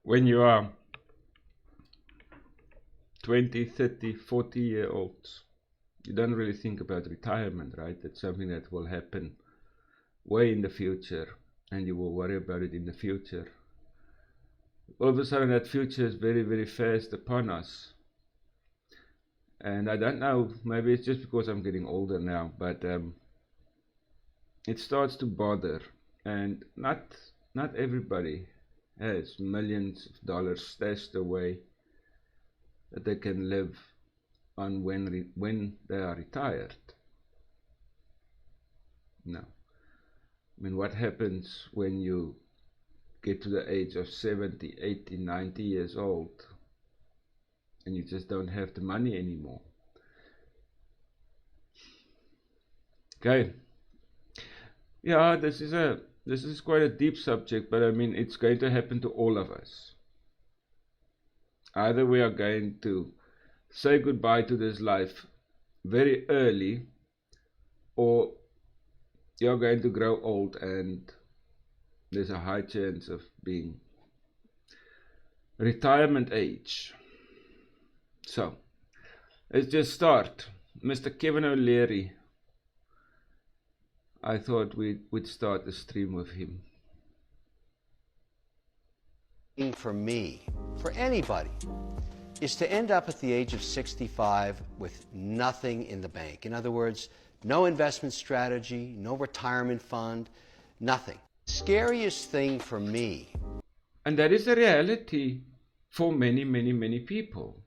when you are 20, 30, 40-year-olds, you don't really think about retirement, right? It's something that will happen way in the future, and you will worry about it in the future. All of a sudden, that future is very, very fast upon us. And I don't know, maybe it's just because I'm getting older now, but it starts to bother. And not everybody has millions of dollars stashed away that they can live on when they are retired. No. I mean, what happens when you get to the age of 70, 80, 90 years old and you just don't have the money anymore? Okay. Yeah, this is quite a deep subject, but I mean, it's going to happen to all of us. Either we are going to say goodbye to this life very early, or you're going to grow old and there's a high chance of being retirement age. So, let's just start. Mr. Kevin O'Leary, I thought we'd start the stream with him. For me, for anybody, is to end up at the age of 65 with nothing in the bank. In other words, no investment strategy, no retirement fund, nothing. Scariest thing for me. And that is the reality for many, many, many people.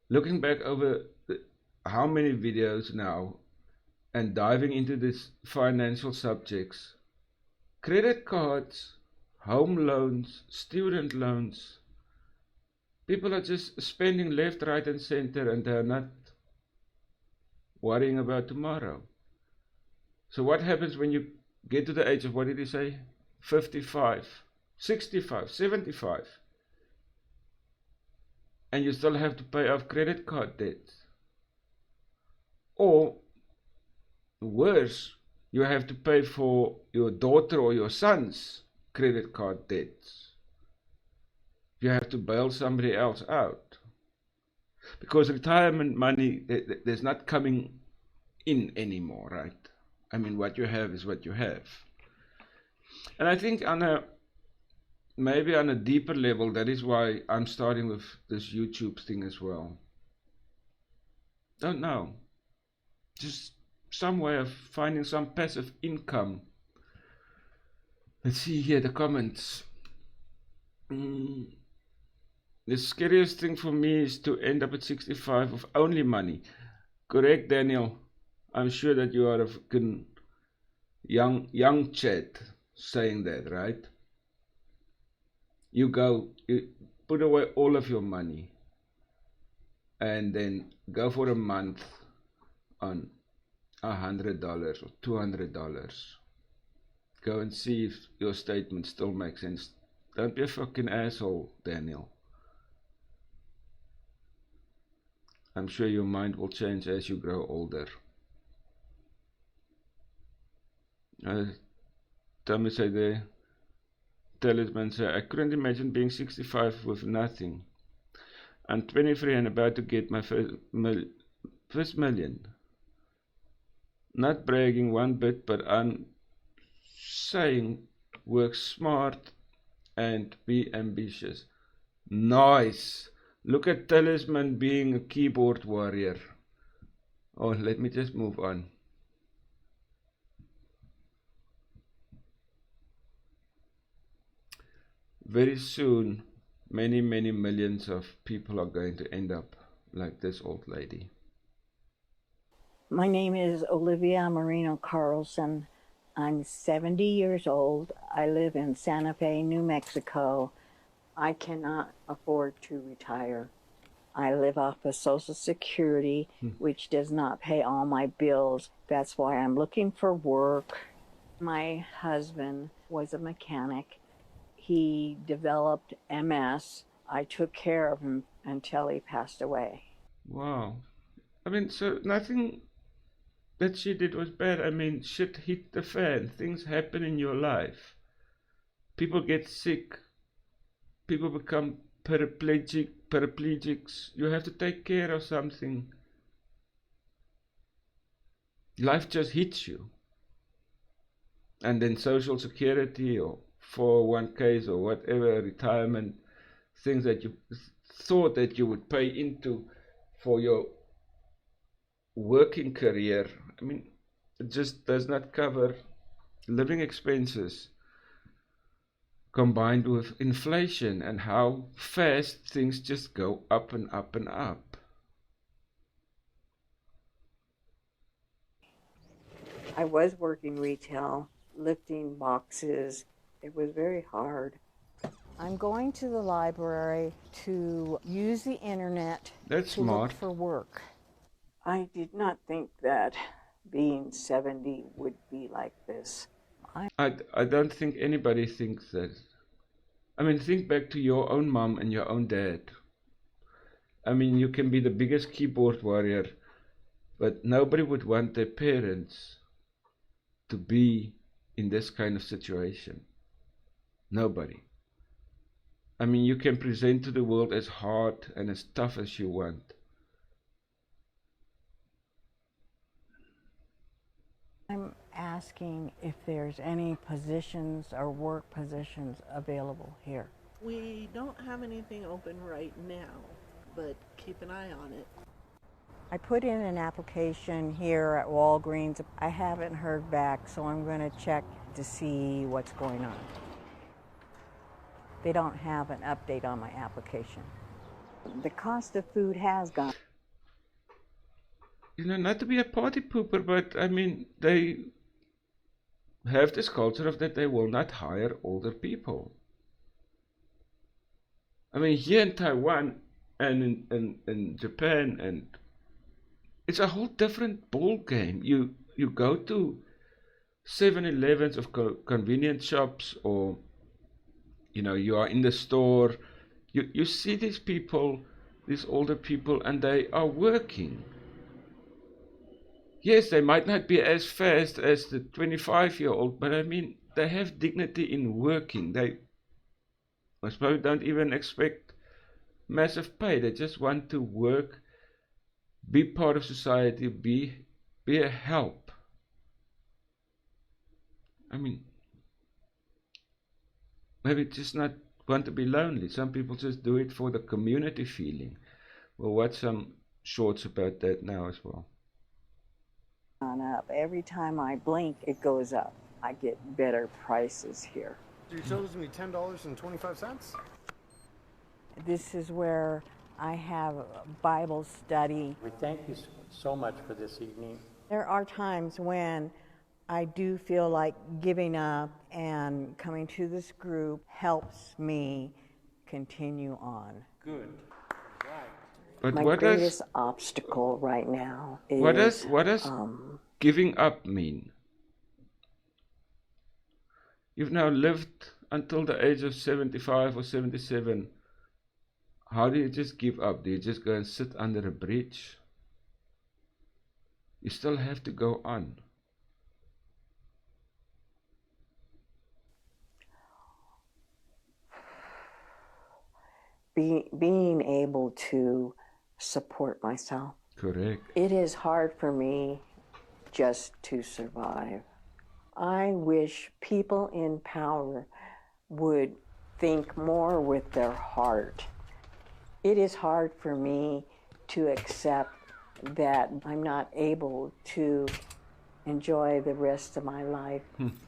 Looking back over how many videos now and diving into these financial subjects, credit cards, home loans, student loans, people are just spending left, right and center, and they're not worrying about tomorrow. So what happens when you get to the age of, what did he say, 55, 65, 75, and you still have to pay off credit card debts? Or worse, you have to pay for your daughter or your son's credit card debts. You have to bail somebody else out. Because retirement money, there's not coming in anymore, right? I mean, what you have is what you have. And I think maybe on a deeper level, that is why I'm starting with this YouTube thing as well. Don't know. Just some way of finding some passive income. Let's see here the comments. The scariest thing for me is to end up at 65 with only money. Correct, Daniel. I'm sure that you are a fucking young chat saying that, right? You put away all of your money and then go for a month on $100 or $200. Go and see if your statement still makes sense. Don't be a fucking asshole, Daniel. I'm sure your mind will change as you grow older. Tommy say there, Talisman say, I couldn't imagine being 65 with nothing. I'm 23 and about to get my first million. Not bragging one bit, but I'm saying work smart and be ambitious. Nice. Look at Talisman being a keyboard warrior. Oh, let me just move on. Very soon, many, many millions of people are going to end up like this old lady. My name is Olivia Marino Carlson. I'm 70 years old. I live in Santa Fe, New Mexico. I cannot afford to retire. I live off of Social Security, which does not pay all my bills. That's why I'm looking for work. My husband was a mechanic. He developed MS. I took care of him until he passed away. Wow. I mean, so nothing that she did was bad. I mean, shit hit the fan. Things happen in your life. People get sick. people become paraplegics. You have to take care of something. Life just hits you. And then social security or 401ks or whatever, retirement, things that you thought that you would pay into for your working career, I mean, it just does not cover living expenses, combined with inflation and how fast things just go up and up and up. I was working retail, lifting boxes. It was very hard. I'm going to the library to use the internet That's to look smart. for work. I did not think that being 70 would be like this. I don't think anybody thinks that. I mean, think back to your own mom and your own dad. I mean, you can be the biggest keyboard warrior, but nobody would want their parents to be in this kind of situation. Nobody. I mean, you can present to the world as hard and as tough as you want. I'm asking if there's any positions or work positions available here. We don't have anything open right now, but keep an eye on it. I put in an application here at Walgreens. I haven't heard back, so I'm going to check to see what's going on. They don't have an update on my application. The cost of food has gone. You know, not to be a party pooper, but I mean, they have this culture of that they will not hire older people. I mean, here in Taiwan and in Japan, and it's a whole different ball game. You go to 7-Elevens of convenience shops, or you are in the store. You see these people, these older people, and they are working. Yes, they might not be as fast as the 25-year-old, but I mean, they have dignity in working. They most probably don't even expect massive pay. They just want to work, be part of society, be a help. I mean, maybe just not want to be lonely. Some people just do it for the community feeling. We'll watch some shorts about that now as well. Up. Every time I blink, it goes up. I get better prices here. Your utilities me $10.25. This is where I have Bible study. We thank you so much for this evening. There are times when I do feel like giving up, and coming to this group helps me continue on. Good. Right. But My what greatest does obstacle right now is what does giving up mean? You've now lived until the age of 75 or 77. How do you just give up? Do you just go and sit under a bridge? You still have to go on. being able to support myself. Correct. It is hard for me just to survive. I wish people in power would think more with their heart. It is hard for me to accept that I'm not able to enjoy the rest of my life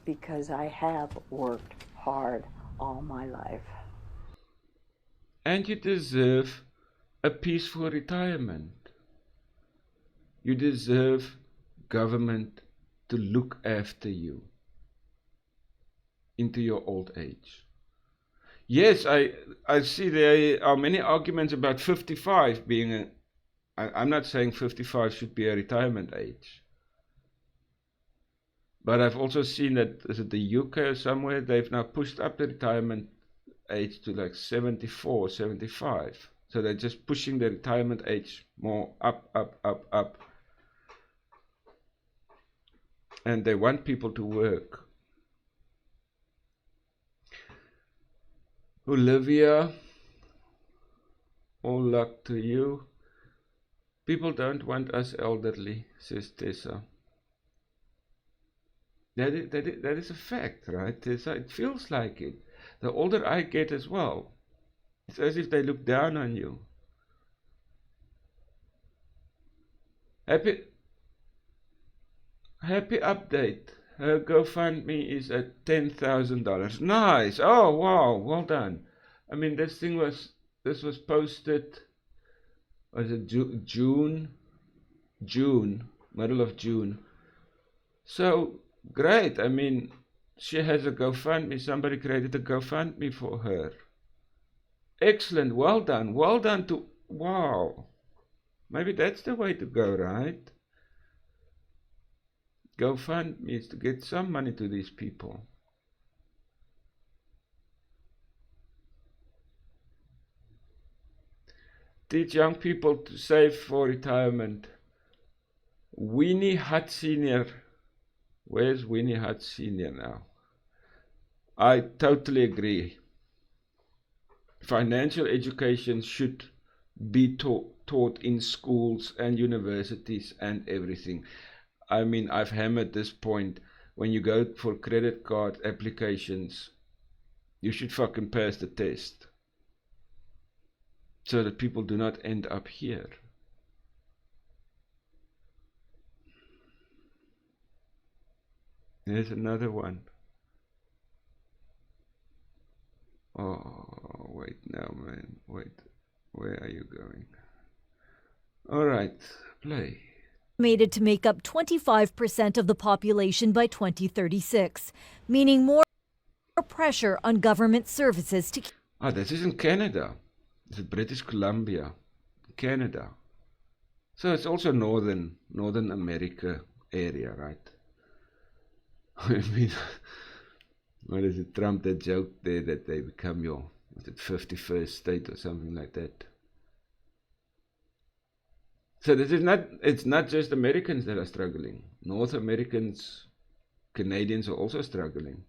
because I have worked hard all my life. And you deserve a peaceful retirement. You deserve government to look after you into your old age. Yes, I see there are many arguments about 55 being I'm not saying 55 should be a retirement age. But I've also seen that, is it the UK or somewhere, they've now pushed up the retirement age to like 74, 75. So they're just pushing the retirement age more up. And they want people to work. Olivia, all luck to you. People don't want us elderly, says Tessa. That is a fact, right, Tessa? It feels like it. The older I get as well, it's as if they look down on you. Happy update. Her GoFundMe is at $10,000. Nice. Oh wow, well done. I mean, this was posted. Was it June, middle of June. So great. I mean, she has a GoFundMe. Somebody created a GoFundMe for her. Excellent. Well done. Well done to. Wow. Maybe that's the way to go, right? GoFundMe is to get some money to these people. Teach young people to save for retirement. Winnie Hutt Sr. Where's Winnie Hutt Sr. now? I totally agree. Financial education should be taught in schools and universities and everything. I mean, I've hammered this point. When you go for credit card applications, you should fucking pass the test, so that people do not end up here. There's another one. Oh, wait now, man. Wait. Where are you going? All right, play. Estimated to make up 25% of the population by 2036, meaning more pressure on government services to... Ah, this is in Canada. This is British Columbia, Canada. So it's also Northern America area, right? I mean, what is it? Trump that joke there that they become your, was it 51st state or something like that? So this is not, it's not just Americans that are struggling. North Americans, Canadians are also struggling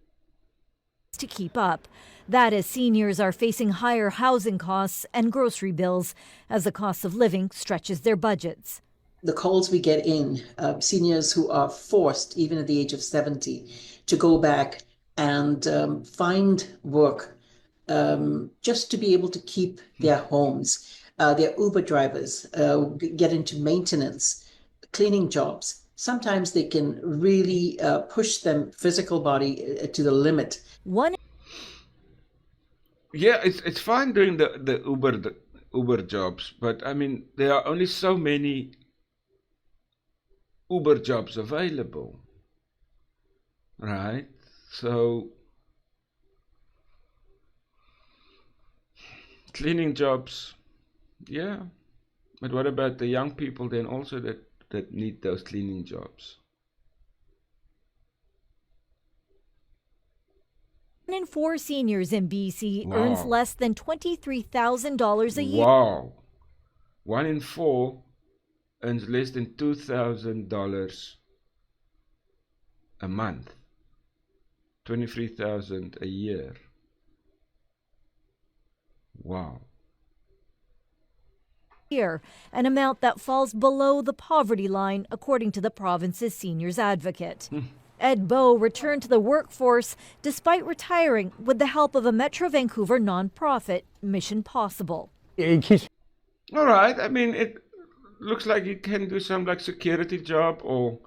to keep up. That as seniors are facing higher housing costs and grocery bills as the cost of living stretches their budgets. The calls we get in, seniors who are forced, even at the age of 70, to go back and find work just to be able to keep their homes. Their Uber drivers get into maintenance, cleaning jobs. Sometimes they can really push them physical body to the limit. Yeah, it's fine doing the Uber jobs, but I mean there are only so many Uber jobs available, right? So cleaning jobs, yeah, but what about the young people then also that need those cleaning jobs? 1 in 4 seniors in BC earns less than $23,000 a year. Wow. 1 in 4 earns less than $2,000 a month. 23,000 a year. Wow. An amount that falls below the poverty line, according to the province's seniors advocate. Ed Bowe returned to the workforce despite retiring with the help of a Metro Vancouver nonprofit, Mission Possible. All right. I mean, it looks like he can do some like security job or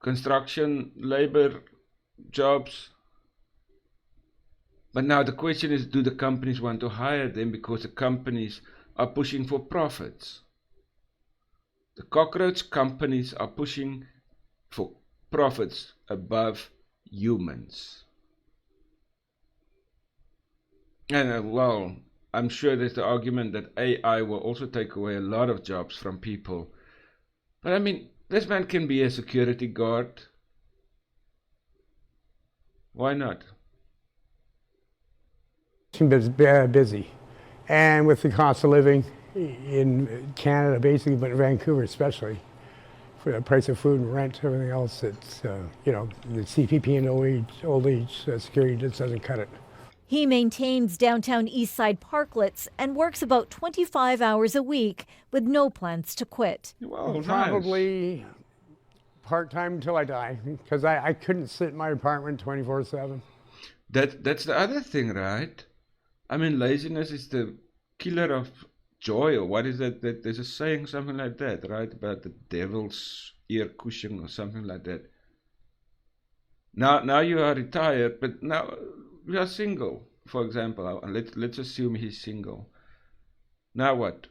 construction labor jobs. But now the question is, do the companies want to hire them because the companies are pushing for profits? The cockroach companies are pushing for profits above humans. And well, I'm sure there's the argument that AI will also take away a lot of jobs from people. But I mean, this man can be a security guard. Why not? Busy. And with the cost of living in Canada, basically, but in Vancouver especially, for the price of food and rent, everything else, it's, you know, the CPP and old age security just doesn't cut it. He maintains downtown Eastside parklets and works about 25 hours a week with no plans to quit. Well, nice. Probably part-time until I die, because I couldn't sit in my apartment 24/7. That's the other thing, right? I mean, laziness is the killer of joy, or what is that? There's a saying, something like that, right? About the devil's ear cushion or something like that. Now you are retired, but now you are single, for example. Let's assume he's single. Now what?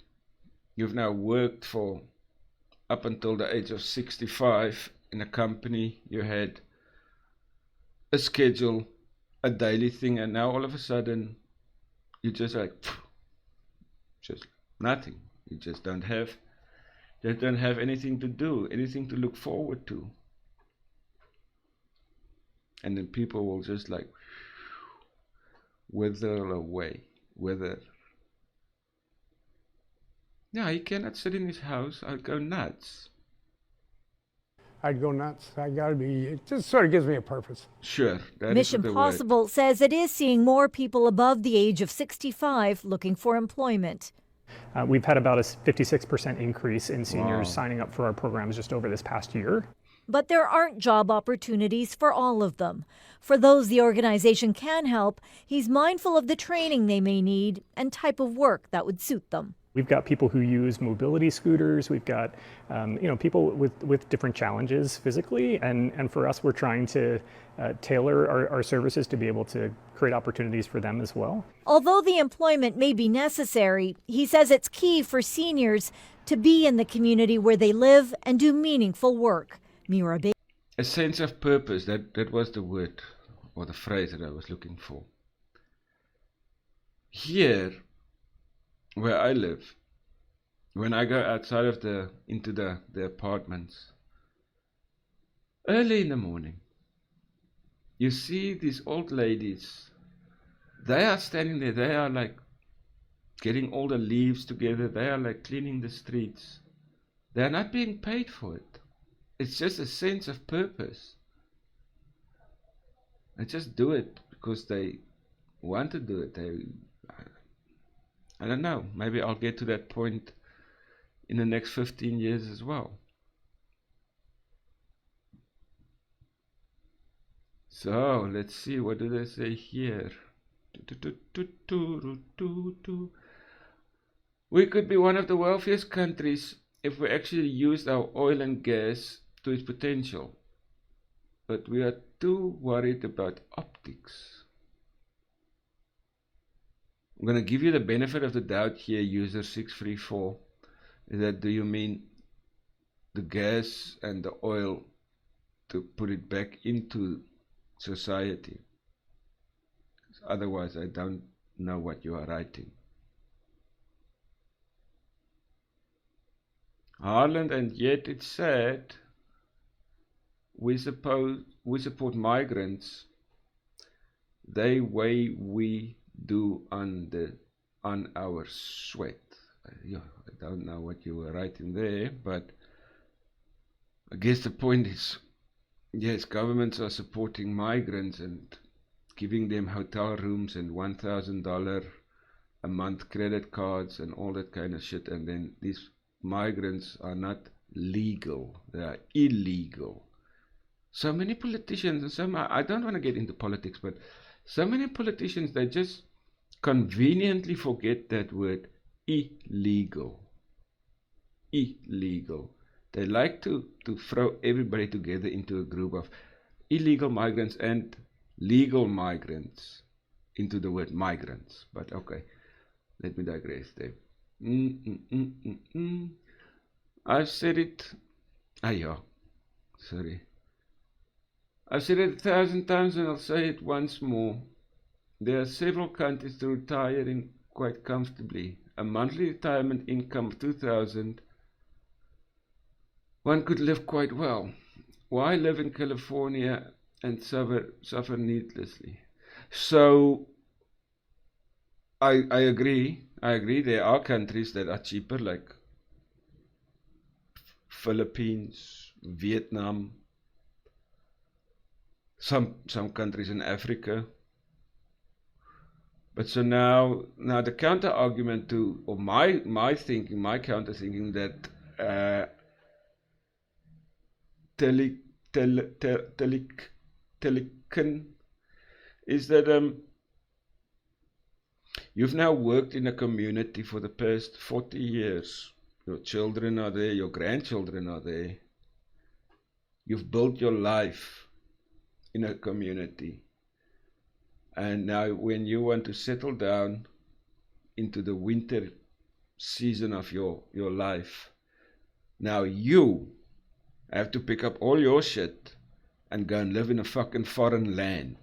You've now worked for up until the age of 65 in a company. You had a schedule, a daily thing, and now all of a sudden you just like just nothing. You just don't have anything to do, anything to look forward to. And then people will just like wither away. Yeah, he cannot sit in his house. I'd go nuts. I'd go nuts. I gotta be, it just sort of gives me a purpose. Sure. Mission Possible says it is seeing more people above the age of 65 looking for employment. We've had about a 56% increase in seniors Wow. signing up for our programs just over this past year. But there aren't job opportunities for all of them. For those the organization can help, he's mindful of the training they may need and type of work that would suit them. We've got people who use mobility scooters. We've got people with different challenges physically. And for us, we're trying to tailor our services to be able to create opportunities for them as well. Although the employment may be necessary, he says it's key for seniors to be in the community where they live and do meaningful work. Mira Bay. A sense of purpose, that was the word or the phrase that I was looking for. Here, where I live, when I go outside of into the apartments, early in the morning, you see these old ladies. They are standing there. They are like getting all the leaves together. They are like cleaning the streets. They are not being paid for it. It's just a sense of purpose. They just do it because they want to do it. I don't know. Maybe I'll get to that point in the next 15 years as well. So let's see. What do they say here? We could be one of the wealthiest countries if we actually used our oil and gas to its potential. But we are too worried about optics. I'm going to give you the benefit of the doubt here, user 634. Do you mean the gas and the oil to put it back into society? Otherwise, I don't know what you are writing. Harland, and yet it's sad. We support migrants the way we do on our sweat. I don't know what you were writing there, but I guess the point is, yes, governments are supporting migrants and giving them hotel rooms and $1,000 a month credit cards and all that kind of shit, and then these migrants are not legal, they are illegal. So many politicians, and I don't want to get into politics, but so many politicians, they just conveniently forget that word, illegal. Illegal. They like to throw everybody together into a group of illegal migrants and legal migrants into the word migrants. But okay, let me digress there. I've said it. Sorry. I've said it 1,000 times and I'll say it once more. There are several countries to retire in quite comfortably. A monthly retirement income of $2,000. One could live quite well. Why live in California and suffer needlessly? So I agree. There are countries that are cheaper, like Philippines, Vietnam, some countries in Africa. But so now the counter argument to, or my counter thinking that Telekin is that you've now worked in a community for the past 40 years. Your children are there, your grandchildren are there. You've built your life in a community. And now when you want to settle down into the winter season of your life, now you have to pick up all your shit and go and live in a fucking foreign land.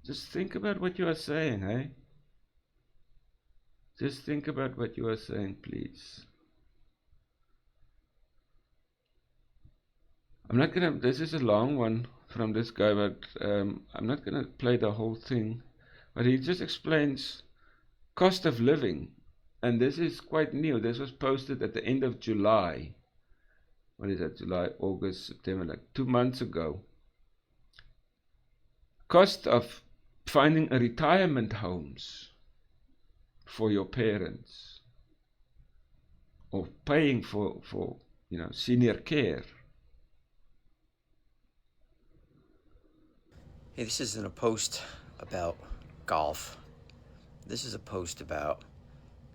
Just think about what you are saying, hey? Just think about what you are saying, please. I'm not gonna, this is a long one from this guy, but I'm not gonna play the whole thing. But he just explains cost of living. And this is quite new. This was posted at the end of July. What is that? July, August, September, like 2 months ago. Cost of finding a retirement homes for your parents, or paying for senior care. Hey, this isn't a post about golf. This is a post about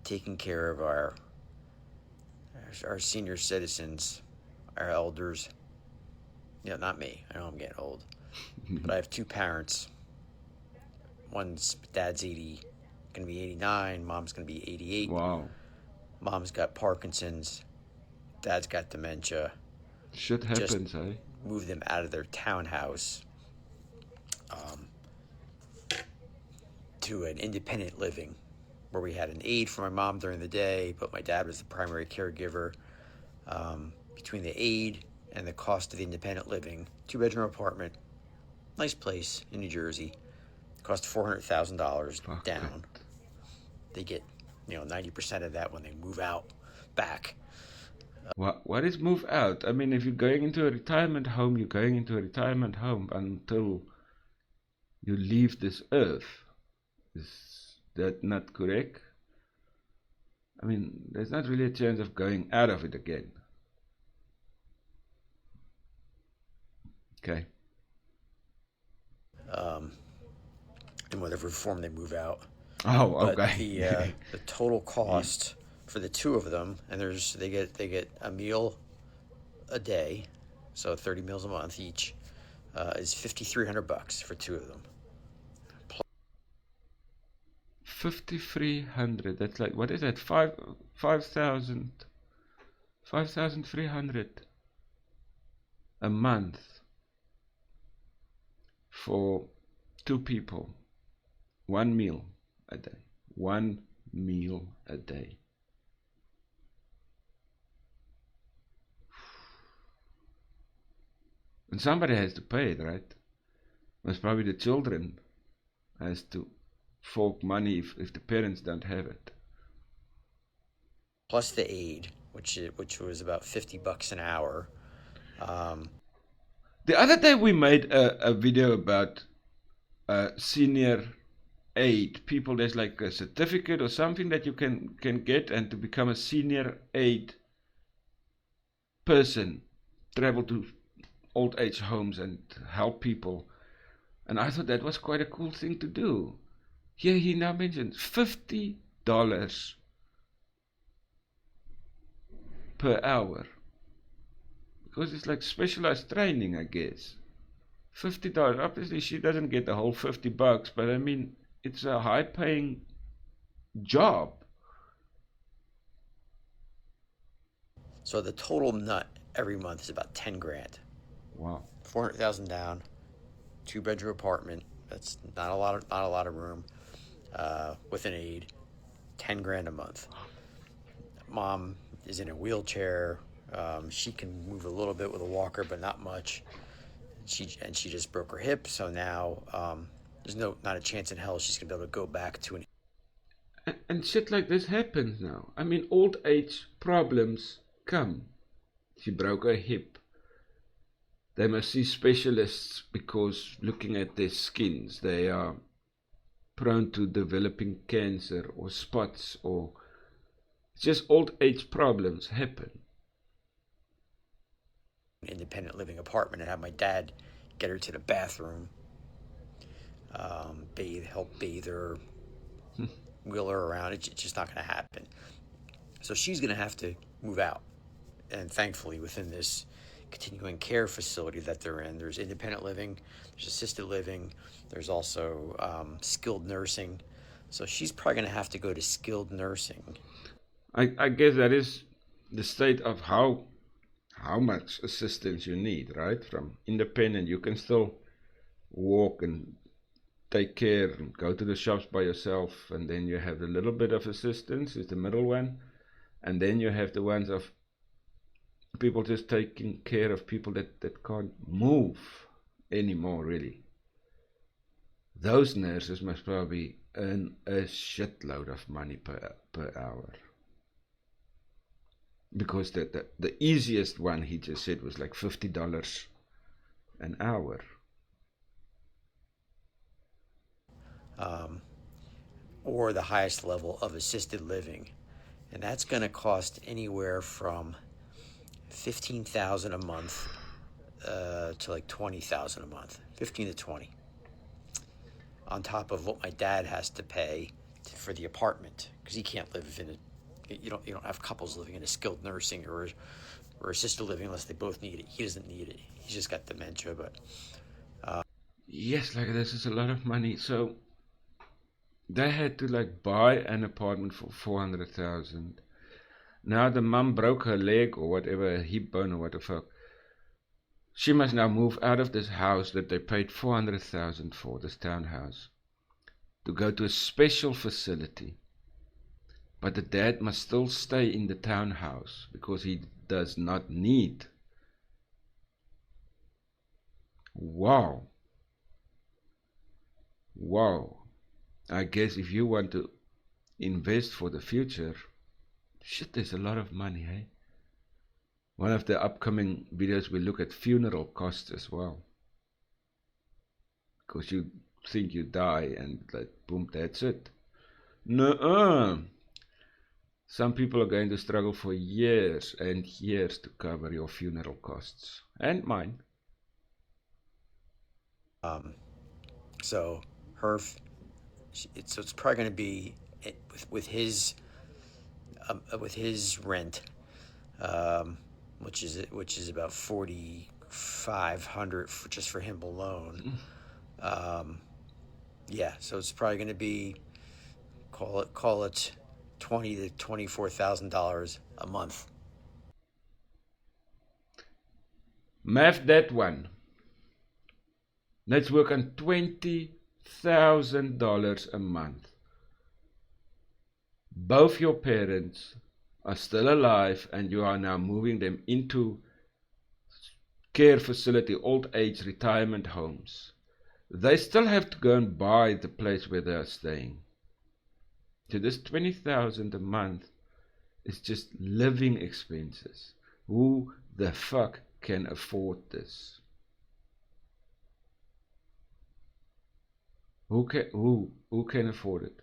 taking care of our senior citizens, our elders. You know, not me. I know I'm getting old. But I have two parents. Dad's gonna be 89, mom's gonna be 88. Wow. Mom's got Parkinson's, dad's got dementia. Shit happens, eh? Moved them out of their townhouse to an independent living where we had an aide for my mom during the day, but my dad was the primary caregiver. Between the aide and the cost of the independent living, 2-bedroom apartment, nice place in New Jersey, cost $400,000 down. They get 90% of that when they move out back. What is move out? I mean, if you're going into a retirement home, you're going into a retirement home until you leave this earth. Is that not correct? I mean, there's not really a chance of going out of it again. Okay. In whatever form they move out. Oh, okay. But the total cost for the two of them, and they get a meal a day, so 30 meals a month each, is $5,300 for two of them. 5,300. That's like, what is that? 5,300 a month for two people. One meal a day. One meal a day. And somebody has to pay it, right? Most probably the children has to fork money if the parents don't have it. Plus the aid, which was about $50 an hour. The other day we made a video about senior aid people. There's like a certificate or something that you can get, and to become a senior aid person, travel to old age homes and help people. And I thought that was quite a cool thing to do. Here he now mentions $50 per hour, because it's like specialized training, I guess. $50. Obviously she doesn't get the whole $50, but I mean, it's a high paying job. So the total nut every month is about 10 grand. Wow. 400,000 down, 2-bedroom apartment. That's not a lot of room. With an aid, 10 grand a month. Mom is in a wheelchair. She can move a little bit with a walker, but not much. She just broke her hip, so now there's not a chance in hell she's gonna be able to go back to an. And shit like this happens now. I mean, old age problems come. She broke her hip. They must see specialists because looking at their skins, they are prone to developing cancer or spots, or just old age problems happen. Independent living apartment and have my dad get her to the bathroom, help bathe her, wheel her around. It's just not going to happen. So she's going to have to move out. And thankfully, within this continuing care facility that they're in, there's independent living, there's assisted living, there's also skilled nursing. So she's probably going to have to go to skilled nursing. I guess that is the state of how much assistance you need, right? From independent, you can still walk and take care and go to the shops by yourself, and then you have a little bit of assistance, is the middle one, and then you have the ones of people just taking care of people that can't move anymore, really. Those nurses must probably earn a shitload of money per hour. Because the easiest one he just said was like $50 an hour. Or the highest level of assisted living. And that's going to cost anywhere from $15,000 a month to like $20,000 a month, 15 to 20, on top of what my dad has to pay for the apartment, because he can't live in a, you don't have couples living in a skilled nursing or assisted living unless they both need it. He doesn't need it. He's just got dementia, but yes, like this is a lot of money. So they had to like buy an apartment for $400,000. Now the mum broke her leg or whatever, a hip bone or what the fuck. She must now move out of this house that they paid $400,000 for, this townhouse, to go to a special facility. But the dad must still stay in the townhouse because he does not need. Wow. I guess if you want to invest for the future, shit, there's a lot of money, hey? One of the upcoming videos will look at funeral costs as well. Because you think you die and like, boom, that's it. Nuh-uh. Some people are going to struggle for years and years to cover your funeral costs. And mine. So it's probably going to be with his rent, which is about $4,500 just for him alone. Yeah, so it's probably going to be call it $20,000 to $24,000 a month. Math that one. Let's work on $20,000 a month. Both your parents are still alive and you are now moving them into care facility, old age retirement homes. They still have to go and buy the place where they are staying. So this $20,000 a month is just living expenses. Who the fuck can afford this? Who can afford it?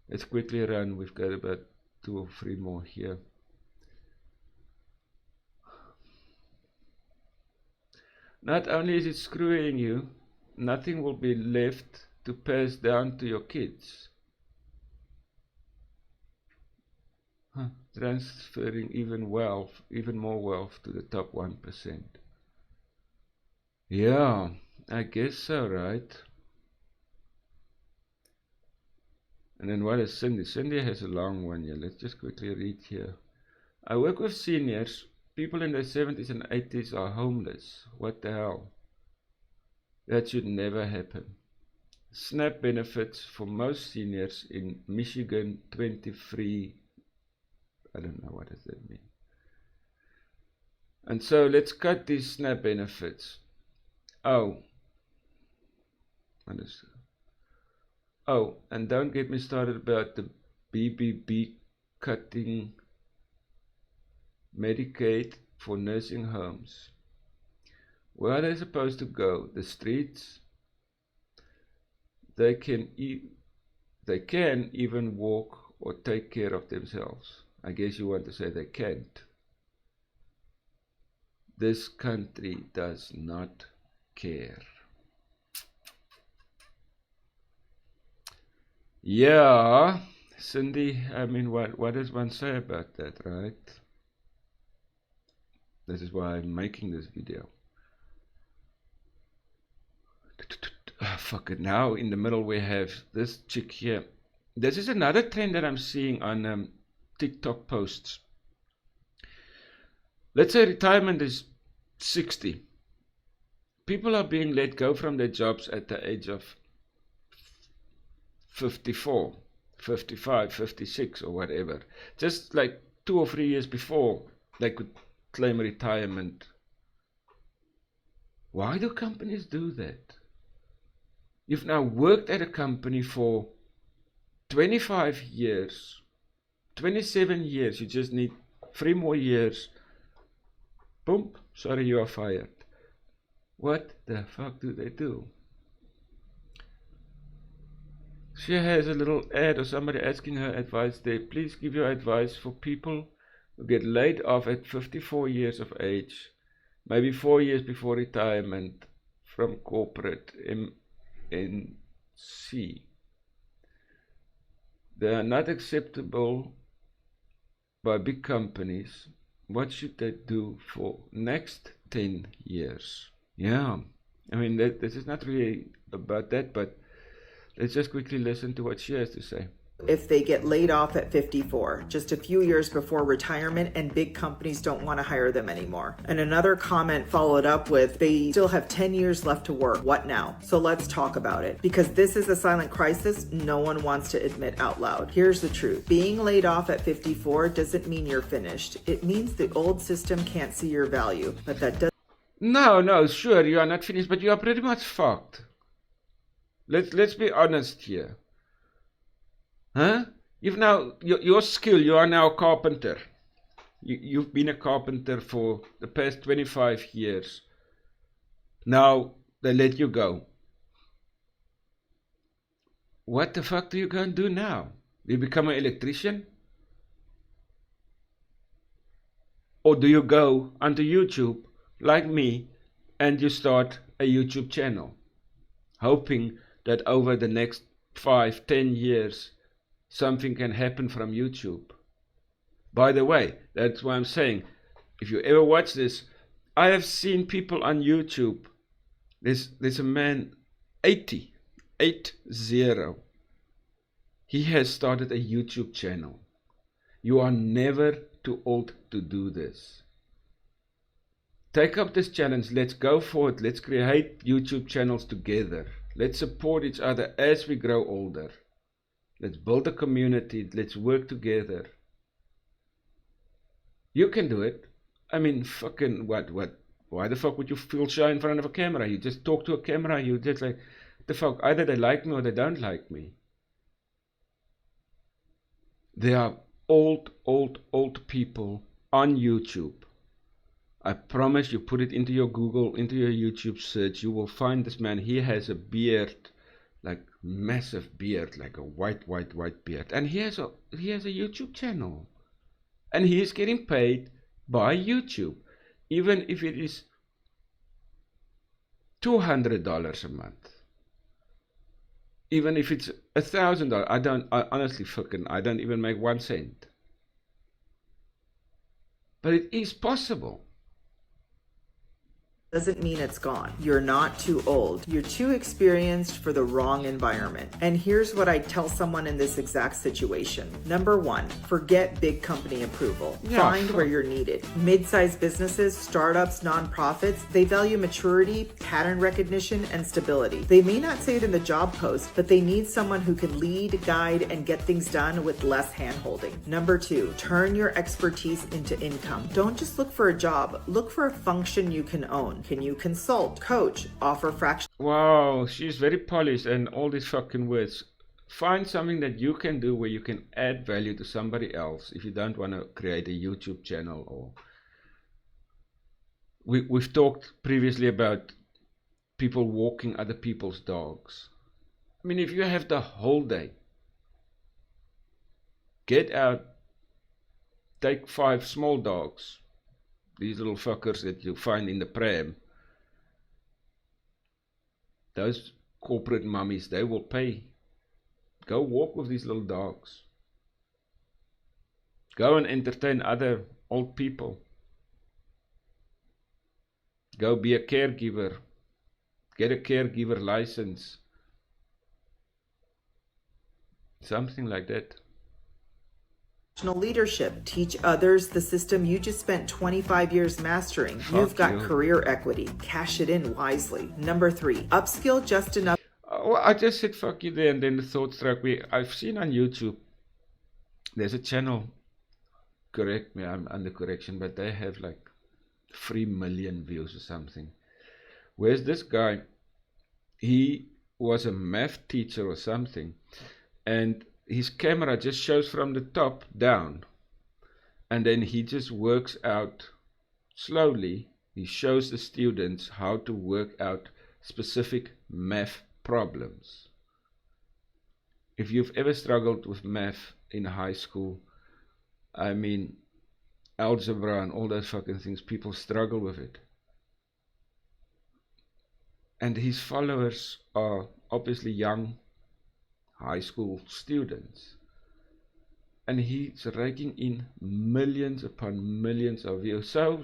Let's quickly run. We've got about 2 or 3 more here. Not only is it screwing you, nothing will be left to pass down to your kids. Transferring even more wealth to the top 1%. Yeah, I guess so, right? And then what is Cindy? Cindy has a long one here. Let's just quickly read here. I work with seniors. People in their 70s and 80s are homeless. What the hell? That should never happen. SNAP benefits for most seniors in Michigan, 23. I don't know what does that mean. And so let's cut these SNAP benefits. Oh, and don't get me started about the BBB cutting Medicaid for nursing homes. Where are they supposed to go? The streets? they can even walk or take care of themselves. I guess you want to say they can't. This country does not care. Yeah, Cindy, I mean, what does one say about that, right? This is why I'm making this video. Fuck it, now in the middle we have this chick here. This is another trend that I'm seeing on TikTok posts. Let's say retirement is 60. People are being let go from their jobs at the age of 54, 55, 56 or whatever. Just like 2 or 3 years before they could claim retirement. Why do companies do that? You've now worked at a company for 25 years, 27 years, you just need 3 more years. Boom, sorry, you are fired. What the fuck do they do? She has a little ad or somebody asking her advice there. Please give your advice for people who get laid off at 54 years of age, maybe 4 years before retirement from corporate MNC. They are not acceptable by big companies. What should they do for next 10 years? Yeah, I mean, this is not really about that, but let's just quickly listen to what she has to say. If they get laid off at 54, just a few years before retirement, and big companies don't want to hire them anymore. And another comment followed up with, they still have 10 years left to work. What now? So let's talk about it. Because this is a silent crisis no one wants to admit out loud. Here's the truth. Being laid off at 54 doesn't mean you're finished. It means the old system can't see your value. But that doesn't... No, sure, you are not finished, but you are pretty much fucked. Let's be honest here. Huh? You've now, your skill, you are now a carpenter. You've been a carpenter for the past 25 years. Now they let you go. What the fuck do you go and do now? Do you become an electrician? Or do you go onto YouTube, like me, and you start a YouTube channel, hoping that over the next 5, 10 years, something can happen from YouTube? By the way, that's why I'm saying, if you ever watch this, I have seen people on YouTube. There's a man, 80. He has started a YouTube channel. You are never too old to do this. Take up this challenge. Let's go for it. Let's create YouTube channels together. Let's support each other as we grow older. Let's build a community. Let's work together. You can do it. I mean, fucking what? Why the fuck would you feel shy in front of a camera? You just talk to a camera. You just like, the fuck, either they like me or they don't like me. There are old people on YouTube. I promise you, put it into your Google, into your YouTube search, you will find this man. He has a beard, like massive beard, like a white beard. And he has a YouTube channel. And he is getting paid by YouTube. Even if it is $200 a month. Even if it's $1,000, I honestly I don't even make 1 cent. But it is possible. Doesn't mean it's gone. You're not too old. You're too experienced for the wrong environment. And here's what I tell someone in this exact situation. Number 1, forget big company approval. Find where you're needed. Mid-sized businesses, startups, nonprofits, they value maturity, pattern recognition, and stability. They may not say it in the job post, but they need someone who can lead, guide, and get things done with less hand-holding. Number 2, turn your expertise into income. Don't just look for a job. Look for a function you can own. Can you consult, coach, offer fractional? Wow, she's very polished and all these fucking words. Find something that you can do where you can add value to somebody else if you don't want to create a YouTube channel. Or we've talked previously about people walking other people's dogs. I mean, if you have the whole day, get out, take 5 small dogs, these little fuckers that you find in the pram, those corporate mummies, they will pay. Go walk with these little dogs. Go and entertain other old people. Go be a caregiver. Get a caregiver license. Something like that. Leadership. Teach others the system you just spent 25 years mastering. You've got career equity. Cash it in wisely. Number 3, upskill just enough. Well, I just said fuck you there, and then the thought struck me. I've seen on YouTube, there's a channel, correct me, I'm under correction, but they have like 3 million views or something. Where's this guy? He was a math teacher or something, and his camera just shows from the top down, and then he just works out slowly. He shows the students how to work out specific math problems. If you've ever struggled with math in high school, I mean, algebra and all those fucking things, people struggle with it. And his followers are obviously young high school students. And he's raking in millions upon millions of views. So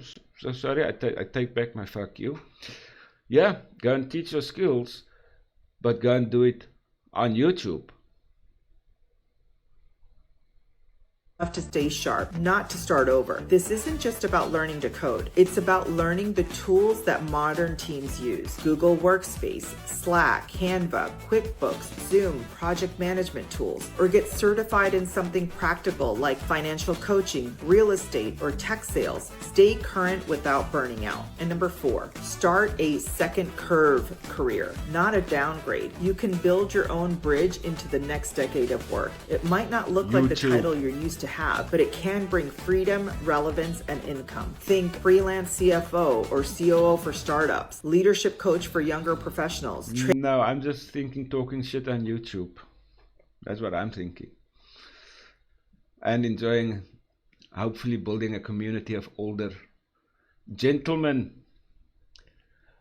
sorry, I take back my fuck you. Yeah, go and teach your skills, but go and do it on YouTube. To stay sharp, not to start over. This isn't just about learning to code. It's about learning the tools that modern teams use. Google Workspace, Slack, Canva, QuickBooks, Zoom, project management tools, or get certified in something practical like financial coaching, real estate, or tech sales. Stay current without burning out. And number 4, start a second curve career, not a downgrade. You can build your own bridge into the next decade of work. It might not look like the title you're used to have, but it can bring freedom, relevance, and income. Think freelance CFO or COO for startups, leadership coach for younger professionals. No, I'm just thinking talking shit on YouTube. That's what I'm thinking. And enjoying, hopefully building a community of older gentlemen.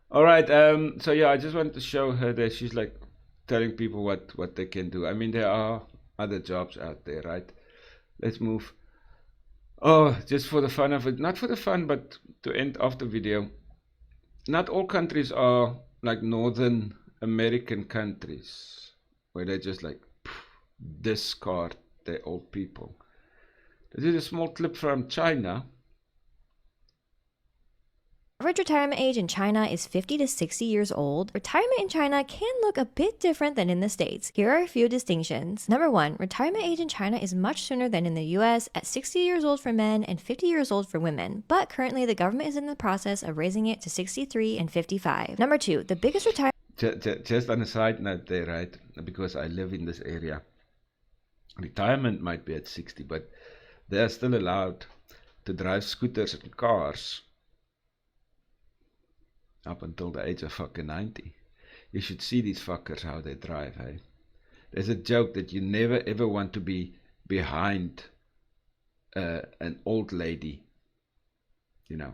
All right, so yeah, I just wanted to show her that she's like telling people what they can do. I mean, there are other jobs out there, right? Let's move. Oh, just for the fun of it. Not for the fun, but to end off the video. Not all countries are like Northern American countries, where they just like discard their old people. This is a small clip from China. Average retirement age in China is 50 to 60 years old. Retirement in China can look a bit different than in the States. Here are a few distinctions. Number 1, retirement age in China is much sooner than in the US, at 60 years old for men and 50 years old for women, but currently the government is in the process of raising it to 63 and 55. Number 2, the biggest retirement... Just on a side note there, right, because I live in this area, retirement might be at 60, but they are still allowed to drive scooters and cars up until the age of fucking 90. You should see these fuckers, how they drive, hey? There's a joke that you never ever want to be behind an old lady, you know.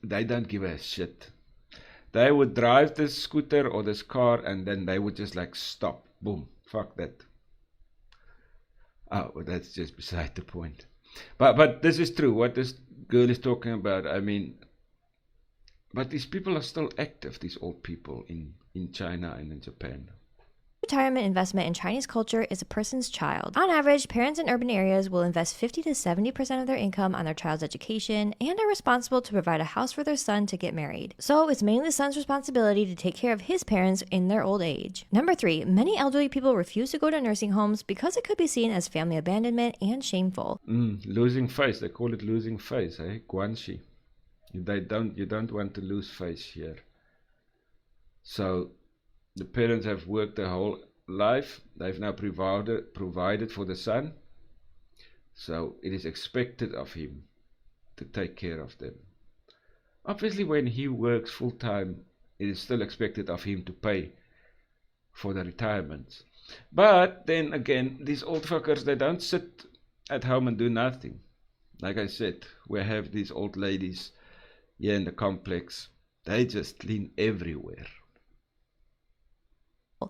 They don't give a shit. They would drive this scooter or this car and then they would just like stop. Boom. Fuck that. Oh, well, that's just beside the point. But this is true. What this girl is talking about, I mean, but these people are still active, these old people in China and in Japan. Retirement investment in Chinese culture is a person's child. On average, parents in urban areas will invest 50 to 70% of their income on their child's education and are responsible to provide a house for their son to get married. So it's mainly the son's responsibility to take care of his parents in their old age. Number 3, many elderly people refuse to go to nursing homes because it could be seen as family abandonment and shameful. Losing face, they call it losing face, eh? Guanxi. You don't want to lose face here. So the parents have worked their whole life. They've now provided for the son. So it is expected of him to take care of them. Obviously, when he works full time, it is still expected of him to pay for the retirements. But then again, these old fuckers, they don't sit at home and do nothing. Like I said, we have these old ladies here in the complex. They just clean everywhere.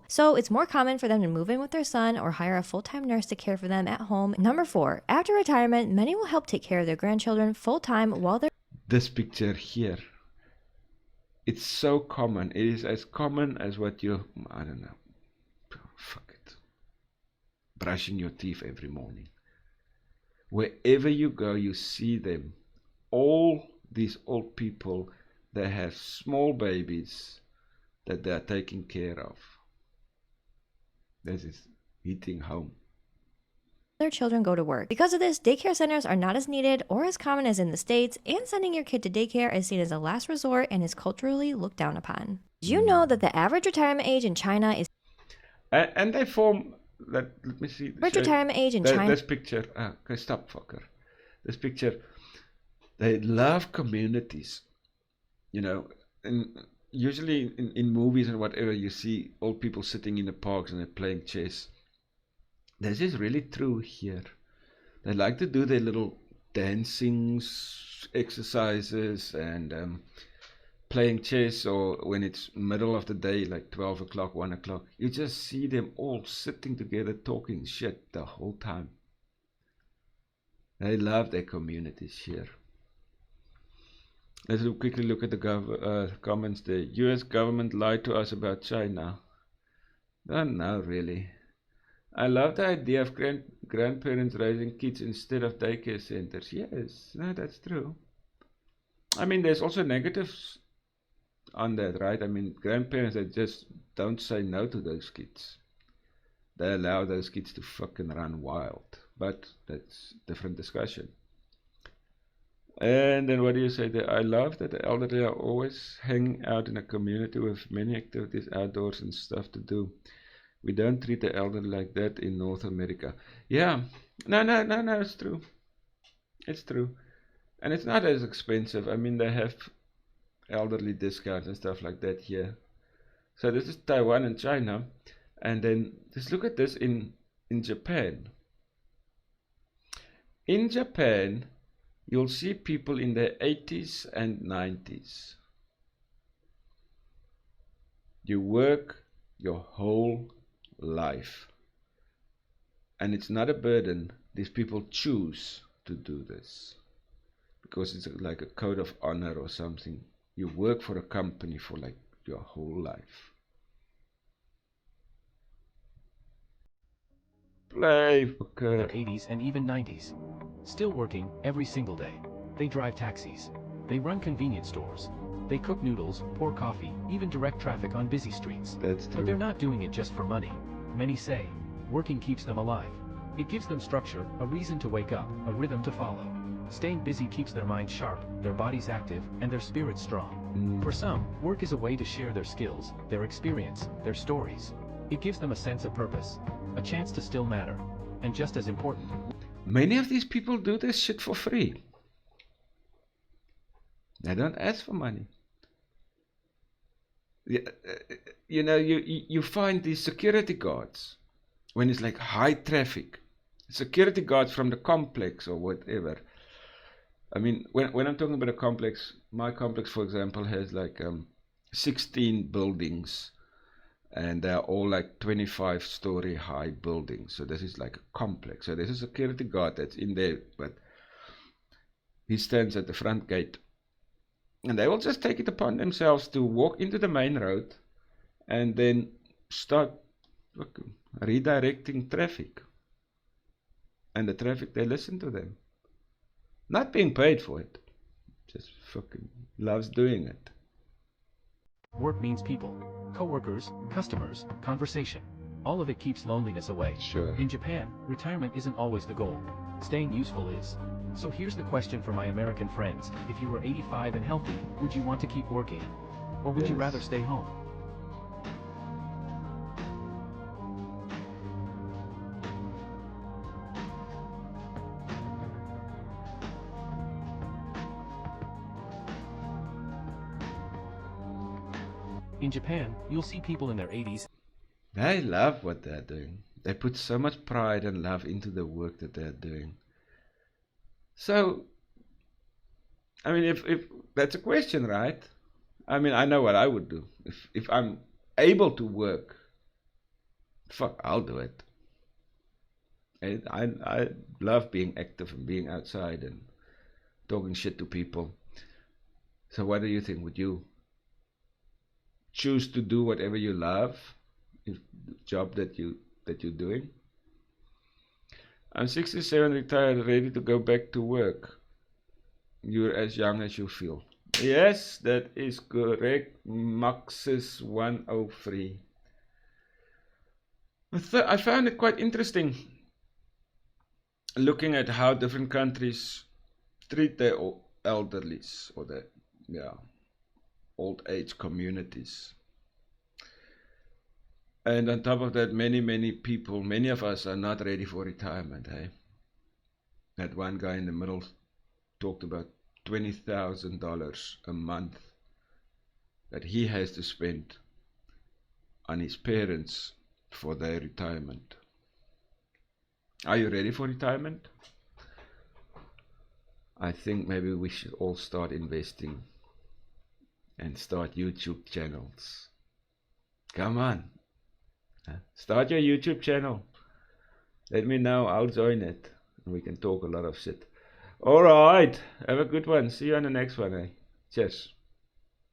So it's more common for them to move in with their son or hire a full-time nurse to care for them at home. Number 4, after retirement, many will help take care of their grandchildren full-time while they're... This picture here, it's so common. It is as common as what you, I don't know, fuck it, brushing your teeth every morning. Wherever you go, you see them. All these old people, they have small babies that they are taking care of. This is hitting home. Their children go to work. Because of this, daycare centers are not as needed or as common as in the States, and sending your kid to daycare is seen as a last resort and is culturally looked down upon. Did you know that the average retirement age in China is... And they form, let me see. Average retirement age in China... This picture, okay, stop fucker. This picture, they love communities. You know, and usually in movies and whatever, you see old people sitting in the parks and they're playing chess. This is really true here. They like to do their little dancings, exercises, and playing chess, or when it's middle of the day, like 12 o'clock, 1 o'clock, you just see them all sitting together talking shit the whole time. They love their communities here. Let's quickly look at the comments there. US government lied to us about China. No, really. I love the idea of grandparents raising kids instead of daycare centers. Yes, no, that's true. I mean, there's also negatives on that, right? I mean, grandparents, they just don't say no to those kids. They allow those kids to fucking run wild. But that's a different discussion. And then what do you say there? I love that the elderly are always hanging out in a community with many activities outdoors and stuff to do. We don't treat the elderly like that in North America. Yeah, no, it's true. It's true. And it's not as expensive. I mean, they have elderly discounts and stuff like that here. So this is Taiwan and China. And then just look at this in Japan. In Japan, you'll see people in their 80s and 90s. You work your whole life. And it's not a burden. These people choose to do this. Because it's like a code of honor or something. You work for a company for like your whole life. Play for their 80s and even 90s. Still working every single day. They drive taxis. They run convenience stores. They cook noodles, pour coffee, even direct traffic on busy streets. That's true. But they're not doing it just for money. Many say, working keeps them alive. It gives them structure, a reason to wake up, a rhythm to follow. Staying busy keeps their minds sharp, their bodies active, and their spirits strong. For some, work is a way to share their skills, their experience, their stories. It gives them a sense of purpose, a chance to still matter, and just as important. Many of these people do this shit for free. They don't ask for money. You know, you find these security guards when it's like high traffic. Security guards from the complex or whatever. I mean, when I'm talking about a complex, my complex, for example, has like 16 buildings. And they're all like 25-story high buildings. So this is like a complex. So there's a security guard that's in there, but he stands at the front gate. And they will just take it upon themselves to walk into the main road and then start redirecting traffic. And the traffic, they listen to them. Not being paid for it. Just fucking loves doing it. Work means people, co-workers, customers, conversation. All of it keeps loneliness away. Sure. In Japan, retirement isn't always the goal. Staying useful is. So here's the question for my American friends. If you were 85 and healthy, would you want to keep working? Or would you rather stay home? In Japan, you'll see people in their 80s. They love what they're doing. They put so much pride and love into the work that they're doing. So, I mean, if that's a question, right? I mean, I know what I would do. If I'm able to work, fuck, I'll do it. And I love being active and being outside and talking shit to people. So what do you think? Would you choose to do whatever you love, if the job that you're doing? I'm 67, retired, ready to go back to work. You're as young as you feel. Yes, that is correct. Maxis 103. I found it quite interesting looking at how different countries treat their elderlies or their old age communities. And on top of that, many people, many of us are not ready for retirement. Hey, that one guy in the middle talked about $20,000 a month that he has to spend on his parents for their retirement. Are you ready for retirement? I think maybe we should all start investing and start YouTube channels. Come on, start your YouTube channel. Let me know, I'll join it. We can talk a lot of shit. Alright, have a good one. See you on the next one. Cheers.